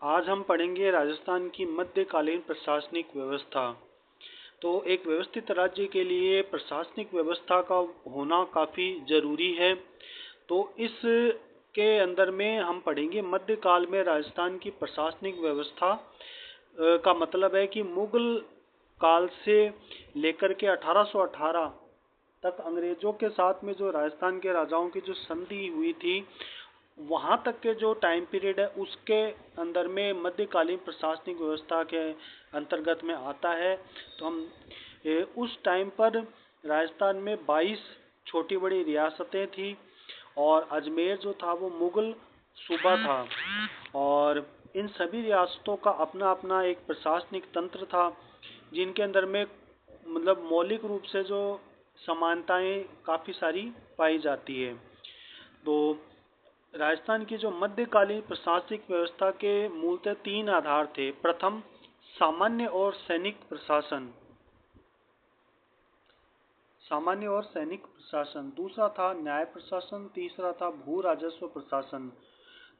आज हम पढ़ेंगे राजस्थान की मध्यकालीन प्रशासनिक व्यवस्था। तो एक व्यवस्थित राज्य के लिए प्रशासनिक व्यवस्था का होना काफ़ी ज़रूरी है। तो इस के अंदर में हम पढ़ेंगे मध्यकाल में राजस्थान की प्रशासनिक व्यवस्था का मतलब है कि मुगल काल से लेकर के 1818 तक अंग्रेजों के साथ में जो राजस्थान के राजाओं की जो संधि हुई थी, वहां तक के जो टाइम पीरियड है उसके अंदर में मध्यकालीन प्रशासनिक व्यवस्था के अंतर्गत में आता है। तो हम उस टाइम पर राजस्थान में 22 छोटी बड़ी रियासतें थी और अजमेर जो था वो मुगल सूबा था। और इन सभी रियासतों का अपना अपना एक प्रशासनिक तंत्र था, जिनके अंदर में मतलब मौलिक रूप से जो समानताएं काफ़ी सारी पाई जाती है। तो राजस्थान की जो मध्यकालीन प्रशासनिक व्यवस्था के मूलतः 3 आधार थे। प्रथम, सामान्य और सैनिक प्रशासन। सामान्य और सैनिक प्रशासन। दूसरा था न्याय प्रशासन। तीसरा था भू राजस्व प्रशासन।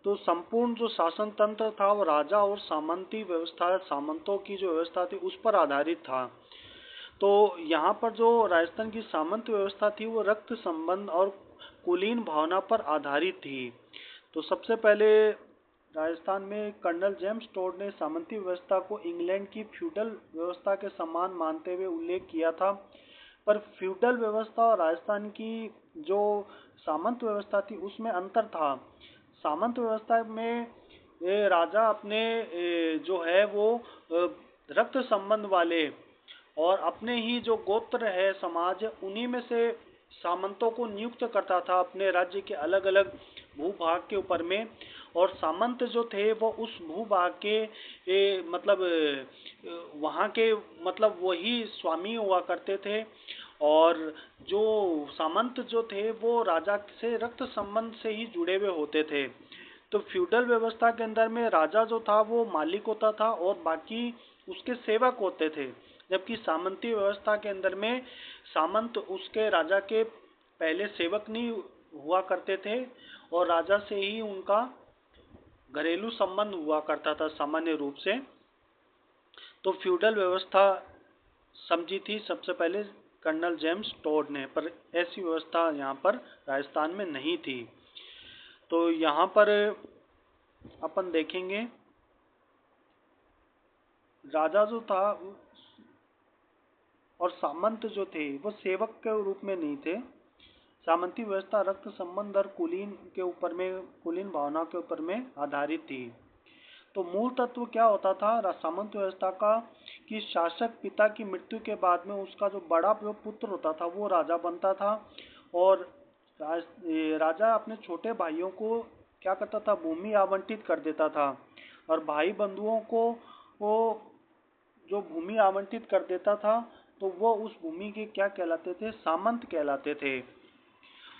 तो संपूर्ण जो शासन तंत्र था वो राजा और सामंती व्यवस्था, सामंतों की जो व्यवस्था थी उस पर आधारित था। तो यहाँ पर जो राजस्थान की सामंत व्यवस्था थी वो रक्त संबंध और कुलीन भावना पर आधारित थी। तो सबसे पहले राजस्थान में कर्नल जेम्स टोड ने सामंती व्यवस्था को इंग्लैंड की फ्यूडल व्यवस्था के समान मानते हुए उल्लेख किया था। पर फ्यूडल व्यवस्था और राजस्थान की जो सामंत व्यवस्था थी उसमें अंतर था। सामंत व्यवस्था में राजा अपने जो है वो रक्त संबंध वाले और अपने ही जो गोत्र है, समाज है, उन्हीं में से सामंतों को नियुक्त करता था अपने राज्य के अलग अलग भूभाग के ऊपर में। और सामंत जो थे वो उस भूभाग के मतलब वहाँ के मतलब वही स्वामी हुआ करते थे। और जो सामंत जो थे वो राजा से रक्त संबंध से ही जुड़े हुए होते थे। तो फ्यूडल व्यवस्था के अंदर में राजा जो था वो मालिक होता था और बाकी उसके सेवक होते थे। जबकि सामंती व्यवस्था के अंदर में सामंत उसके राजा के पहले सेवक नहीं हुआ करते थे और राजा से ही उनका घरेलू संबंध हुआ करता था सामान्य रूप से। तो फ्यूडल व्यवस्था समझी थी सबसे पहले कर्नल जेम्स टोड ने, पर ऐसी व्यवस्था यहाँ पर राजस्थान में नहीं थी। तो यहाँ पर अपन देखेंगे राजा जो था और सामंत जो थे वो सेवक के रूप में नहीं थे। सामंती व्यवस्था रक्त संबंध और कुलीन के ऊपर में, कुलीन भावना के ऊपर में आधारित थी। तो मूल तत्व क्या होता था सामंत व्यवस्था का कि शासक पिता की मृत्यु के बाद में उसका जो बड़ा जो पुत्र होता था वो राजा बनता था। और राजा अपने छोटे भाइयों को क्या करता था, भूमि आवंटित कर देता था। और भाई बंधुओं को वो जो भूमि आवंटित कर देता था तो वो उस भूमि के क्या कहलाते थे, सामंत कहलाते थे।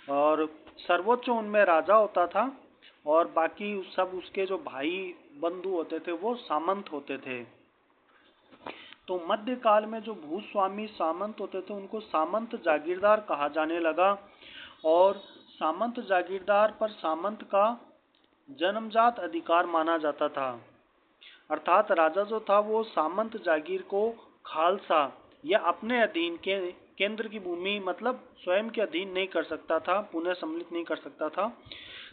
और सर्वोच्च उनमें राजा होता था और बाकी सब उसके जो भाई बंधु होते थे वो सामंत होते थे। तो मध्यकाल में जो भूस्वामी सामंत होते थे उनको सामंत जागीरदार कहा जाने लगा। और सामंत जागीरदार पर सामंत का जन्मजात अधिकार माना जाता था। अर्थात राजा जो था वो सामंत जागीर को खालसा या अपने अधीन के केंद्र की भूमि मतलब स्वयं के अधीन नहीं कर सकता था, पुनः सम्मिलित नहीं कर सकता था।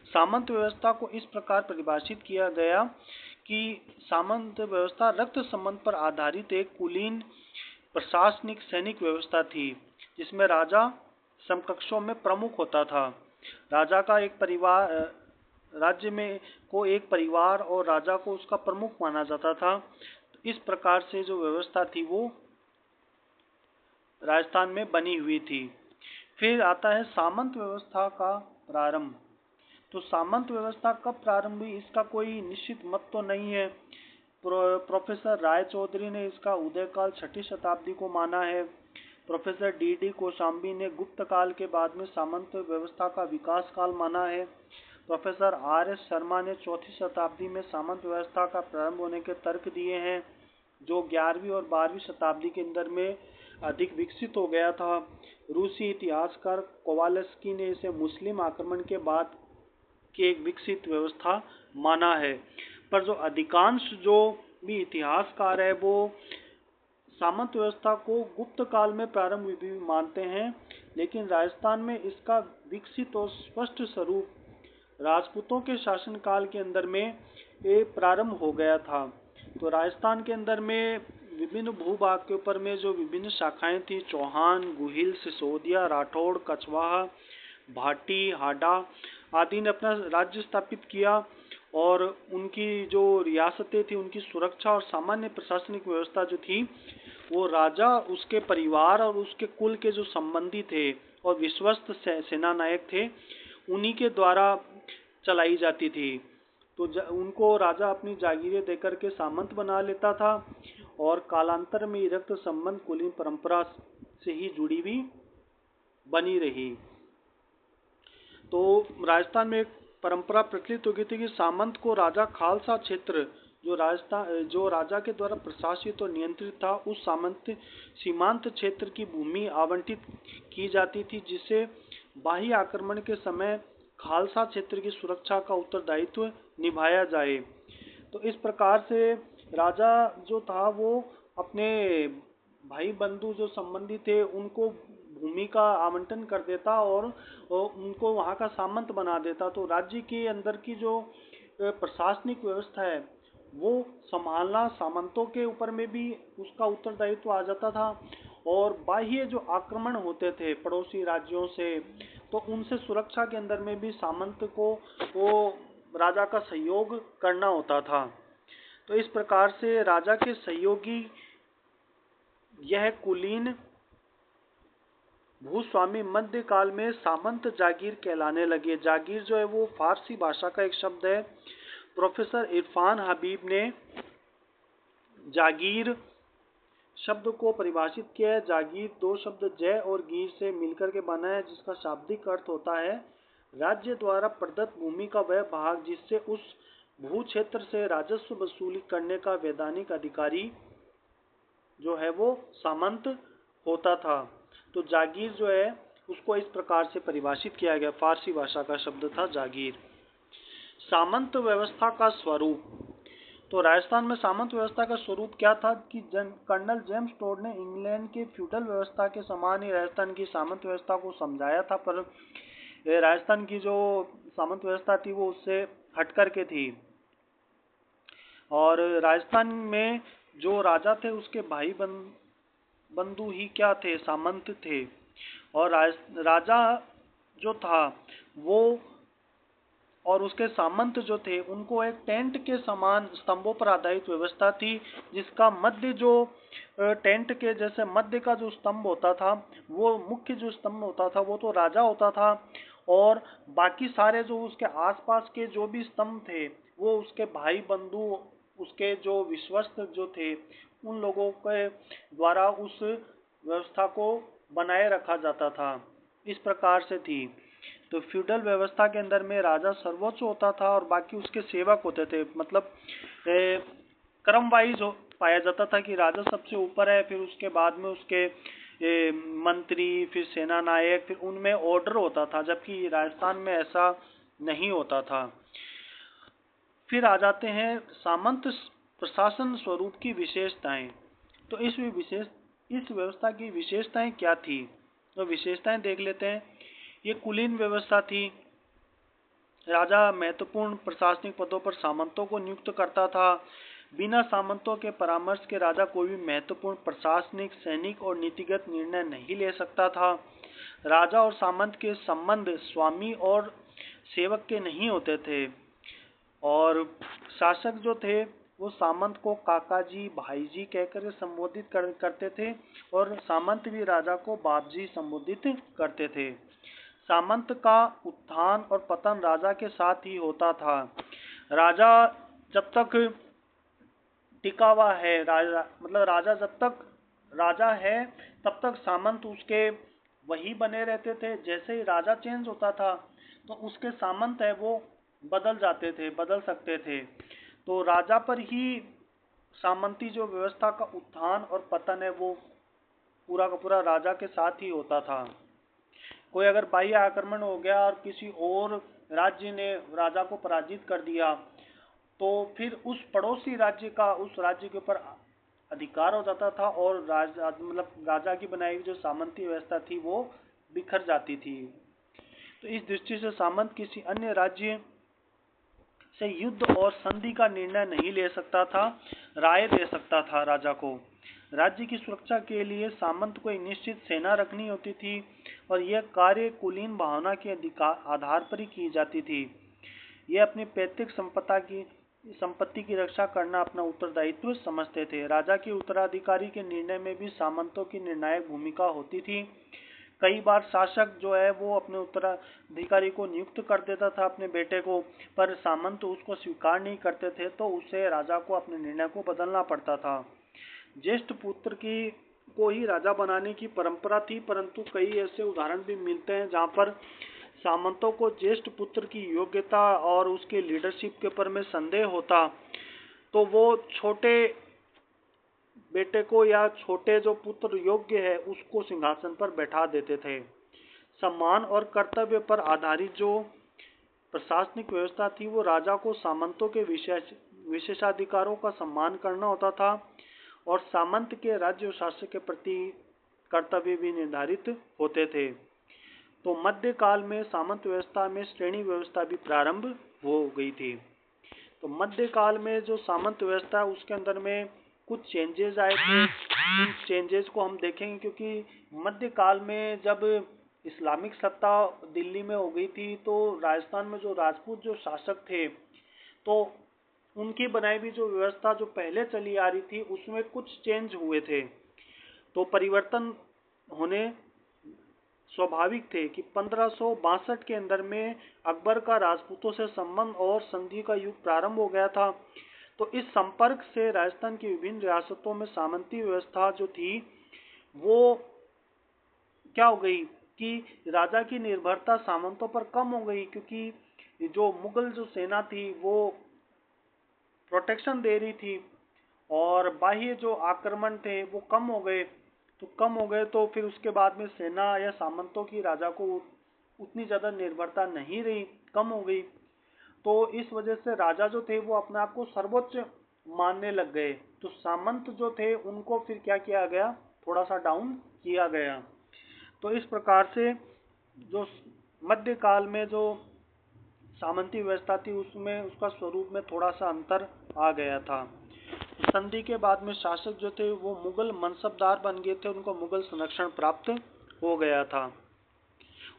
सामंत व्यवस्था को इस प्रकार परिभाषित किया गया कि सामंत व्यवस्था रक्त संबंध पर आधारित एक कुलीन प्रशासनिक सैनिक व्यवस्था थी, जिसमें राजा समकक्षों में प्रमुख होता था। राजा का एक परिवार, राज्य में को एक परिवार और राजा को उसका प्रमुख माना जाता था। तो इस प्रकार से जो व्यवस्था थी वो राजस्थान में बनी हुई थी। फिर आता है सामंत व्यवस्था का प्रारंभ। तो सामंत व्यवस्था कब प्रारंभ हुई इसका कोई निश्चित मत तो नहीं है। प्रोफेसर राय चौधरी ने इसका उदय काल 6ठी शताब्दी को माना है। प्रोफेसर डी कोशाम्बी ने गुप्त काल के बाद में सामंत व्यवस्था का विकास काल माना है। Professor RS. शर्मा ने 4ठी शताब्दी में सामंत व्यवस्था का प्रारंभ होने के तर्क दिए हैं, जो 11वीं और 12वीं शताब्दी के अंदर में अधिक विकसित हो गया था। रूसी इतिहासकार कोवालस्की ने इसे मुस्लिम आक्रमण के बाद की एक विकसित व्यवस्था माना है। पर जो अधिकांश जो भी इतिहासकार है वो सामंत व्यवस्था को गुप्त काल में प्रारंभ भी मानते हैं, लेकिन राजस्थान में इसका विकसित और स्पष्ट स्वरूप राजपूतों के शासनकाल के अंदर में ये प्रारंभ हो गया था। तो राजस्थान के अंदर में विभिन्न भूभाग के ऊपर में जो विभिन्न शाखाएं थी, चौहान, गुहिल, सिसोदिया, राठौड़, कछवाहा, भाटी, हाडा आदि ने अपना राज्य स्थापित किया और उनकी जो रियासतें थी उनकी सुरक्षा और सामान्य प्रशासनिक व्यवस्था जो थी वो राजा, उसके परिवार और उसके कुल के जो संबंधी थे और विश्वस्त सेना नायक थे उन्हीं के द्वारा चलाई जाती थी। तो उनको राजा अपनी जागीरें देकर के सामंत बना लेता था और कालांतर में रक्त संबंध कुलीन परंपरा से ही जुड़ी हुई बनी रही। तो राजस्थान में एक परंपरा प्रचलित हो गई थी कि सामंत को राजा खालसा क्षेत्र जो राजा के द्वारा प्रशासित और नियंत्रित था उस सीमांत क्षेत्र की भूमि आवंटित की जाती थी, जिससे बाह्य आक्रमण के समय खालसा क्षेत्र की सुरक्षा का उत्तरदायित्व निभाया जाए। तो इस प्रकार से राजा जो था वो अपने भाई बंधु जो संबंधी थे उनको भूमि का आवंटन कर देता और उनको वहां का सामंत बना देता। तो राज्य के अंदर की जो प्रशासनिक व्यवस्था है वो संभालना सामंतों के ऊपर में भी उसका उत्तरदायित्व आ जाता था और बाह्य जो आक्रमण होते थे पड़ोसी राज्यों से तो उनसे सुरक्षा के अंदर में भी सामंत को वो राजा का सहयोग करना होता था। तो इस प्रकार से राजा के सहयोगी यह कुलीन भूस्वामी मध्यकाल में सामंत जागीर कहलाने लगे। जागीर जो है वो फारसी भाषा का एक शब्द है। प्रोफेसर इरफान हबीब ने जागीर शब्द को परिभाषित किया है। जागीर दो शब्द जय और गीर से मिलकर के बना है, जिसका शाब्दिक अर्थ होता है राज्य द्वारा प्रदत्त भूमि का वह भाग जिससे उस भू क्षेत्र से राजस्व वसूली करने का वैधानिक अधिकारी जो है वो सामंत होता था। तो जागीर जो है उसको इस प्रकार से परिभाषित किया गया, फारसी भाषा का शब्द था जागीर। सामंत व्यवस्था का स्वरूप। तो राजस्थान में सामंत व्यवस्था का स्वरूप क्या था कि कर्नल जेम्स टोड ने इंग्लैंड के फ्यूडल व्यवस्था के समान ही राजस्थान की सामंत व्यवस्था को समझाया था, पर राजस्थान की जो सामंत व्यवस्था थी वो उससे हट करके थी और राजस्थान में जो राजा थे उसके भाई बंधु ही क्या थे, सामंत थे। और राजा जो था वो और उसके सामंत जो थे उनको एक टेंट के समान स्तंभों पर आधारित व्यवस्था थी, जिसका मध्य जो टेंट के जैसे मध्य का जो स्तंभ होता था वो मुख्य जो स्तंभ होता था वो तो राजा होता था और बाकी सारे जो उसके आसपास के जो भी स्तंभ थे वो उसके भाई बंधु, उसके जो विश्वस्त जो थे उन लोगों के द्वारा उस व्यवस्था को बनाए रखा जाता था। इस प्रकार से थी। तो फ्यूडल व्यवस्था के अंदर में राजा सर्वोच्च होता था और बाकी उसके सेवक होते थे। मतलब क्रम वाइज पाया जाता था कि राजा सबसे ऊपर है, फिर उसके बाद में उसके मंत्री, फिर सेना नायक, फिर उनमें ऑर्डर होता था, जबकि राजस्थान में ऐसा नहीं होता था। फिर आ जाते हैं सामंत प्रशासन स्वरूप की विशेषताएं। तो इस व्यवस्था की विशेषताएं क्या थी, तो विशेषताएं देख लेते हैं। ये कुलीन व्यवस्था थी। राजा महत्वपूर्ण प्रशासनिक पदों पर सामंतों को नियुक्त करता था। बिना सामंतों के परामर्श के राजा कोई भी महत्वपूर्ण प्रशासनिक, सैनिक और नीतिगत निर्णय नहीं ले सकता था। राजा और सामंत के संबंध स्वामी और सेवक के नहीं होते थे और शासक जो थे वो सामंत को काका जी, भाई जी कहकर संबोधित करते थे और सामंत भी राजा को बाप जी संबोधित करते थे। सामंत का उत्थान और पतन राजा के साथ ही होता था। राजा जब तक टिका हुआ है, मतलब राजा जब तक राजा है तब तक सामंत उसके वही बने रहते थे। जैसे ही राजा चेंज होता था तो उसके सामंत है वो बदल जाते थे, बदल सकते थे। तो राजा पर ही सामंती जो व्यवस्था का उत्थान और पतन है वो पूरा का पूरा राजा के साथ ही होता था। कोई अगर बाह्य आक्रमण हो गया और किसी और राज्य ने राजा को पराजित कर दिया तो फिर उस पड़ोसी राज्य का उस राज्य के ऊपर अधिकार हो जाता था और राजा की बनाई हुई जो सामंती व्यवस्था थी वो बिखर जाती थी। तो इस दृष्टि से सामंत किसी अन्य राज्य से युद्ध और संधि का निर्णय नहीं ले सकता था, राय दे सकता था राजा को। राज्य की सुरक्षा के लिए सामंत को एक निश्चित सेना रखनी होती थी और यह कार्य कुलीन भावना के आधार पर ही की जाती थी। यह अपनी पैतृक संपत्ति की रक्षा करना अपना उत्तरदायित्व समझते थे। राजा के उत्तराधिकारी के निर्णय में भी सामंतों की निर्णायक भूमिका होती थी। कई बार शासक जो है वो अपने उत्तराधिकारी को नियुक्त कर देता था अपने बेटे को, पर सामंत उसको स्वीकार नहीं करते थे तो उसे राजा को अपने निर्णय को बदलना पड़ता था। ज्येष्ठ पुत्र को ही राजा बनाने की परंपरा थी, परंतु कई ऐसे उदाहरण भी मिलते हैं जहां पर सामंतों को ज्येष्ठ पुत्र की योग्यता और उसके लीडरशिप के ऊपर में संदेह होता तो वो छोटे बेटे को या छोटे जो पुत्र योग्य है उसको सिंहासन पर बैठा देते थे। सम्मान और कर्तव्य पर आधारित जो प्रशासनिक व्यवस्था थी वो राजा को सामंतों के विशेषाधिकारों का सम्मान करना होता था और सामंत के राज्य शासक के प्रति कर्तव्य भी निर्धारित होते थे। तो मध्यकाल में सामंत व्यवस्था में श्रेणी व्यवस्था भी प्रारंभ हो गई थी। तो मध्यकाल में जो सामंत व्यवस्था उसके अंदर में कुछ चेंजेस आए थे। उन चेंजेस को हम देखेंगे क्योंकि मध्यकाल में जब इस्लामिक सत्ता दिल्ली में हो गई थी तो राजस्थान में जो राजपूत जो शासक थे तो उनकी बनाई हुई जो व्यवस्था जो पहले चली आ रही थी उसमें कुछ चेंज हुए थे। तो परिवर्तन होने स्वाभाविक थे कि 1562 के अंदर में अकबर का राजपूतों से संबंध और संधि का युग प्रारंभ हो गया था। तो इस संपर्क से राजस्थान की विभिन्न रियासतों में सामंती व्यवस्था जो थी वो क्या हो गई कि राजा की निर्भरता सामंतों पर कम हो गई, क्योंकि जो मुगल जो सेना थी वो प्रोटेक्शन दे रही थी और बाह्य जो आक्रमण थे वो कम हो गए तो फिर उसके बाद में सेना या सामंतों की राजा को उतनी ज्यादा निर्भरता नहीं रही, कम हो गई। तो इस वजह से राजा जो थे वो अपने आप को सर्वोच्च मानने लग गए। तो सामंत जो थे उनको फिर क्या किया गया, थोड़ा सा डाउन किया गया। तो इस प्रकार से जो मध्यकाल में जो सामंती व्यवस्था थी उसमें उसका स्वरूप में थोड़ा सा अंतर आ गया था। संधि के बाद में शासक जो थे वो मुगल मनसबदार बन गए थे, उनको मुगल संरक्षण प्राप्त हो गया था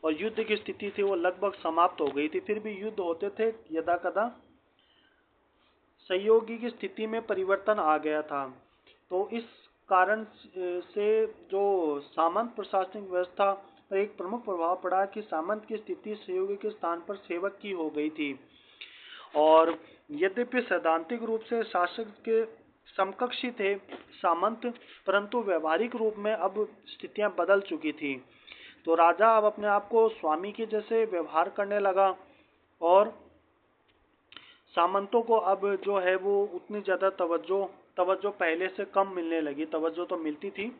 और युद्ध की स्थिति थी वो लगभग समाप्त हो गई थी। फिर भी युद्ध होते थे यदा कदा, सहयोगी की स्थिति में परिवर्तन आ गया था। तो इस कारण से जो सामंत प्रशासनिक व्यवस्था पर एक प्रमुख प्रभाव पड़ा कि सामंत की स्थिति सहयोगी के स्थान पर सेवक की हो गई थी और यद्यपि सैद्धांतिक रूप से शासक के समकक्षी थे सामंत, परंतु व्यवहारिक रूप में अब स्थितियां बदल चुकी थी। तो राजा अब अपने आप को स्वामी के जैसे व्यवहार करने लगा और सामंतों को अब जो है वो उतनी ज्यादा तवज्जो पहले से कम मिलने लगी। तवज्जो तो मिलती थी।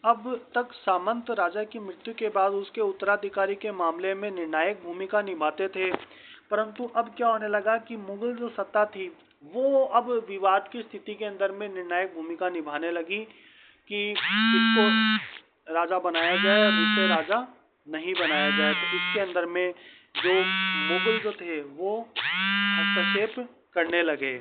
अब तक सामंत राजा की मृत्यु के बाद उसके उत्तराधिकारी के मामले में निर्णायक भूमिका निभाते थे, परंतु अब क्या होने लगा कि मुगल जो सत्ता थी वो अब विवाद की स्थिति के अंदर में निर्णायक भूमिका निभाने लगी कि इसको राजा बनाया जाए और इसे राजा नहीं बनाया जाए। तो इसके अंदर में जो मुगल जो थे वो हस्तक्षेप करने लगे।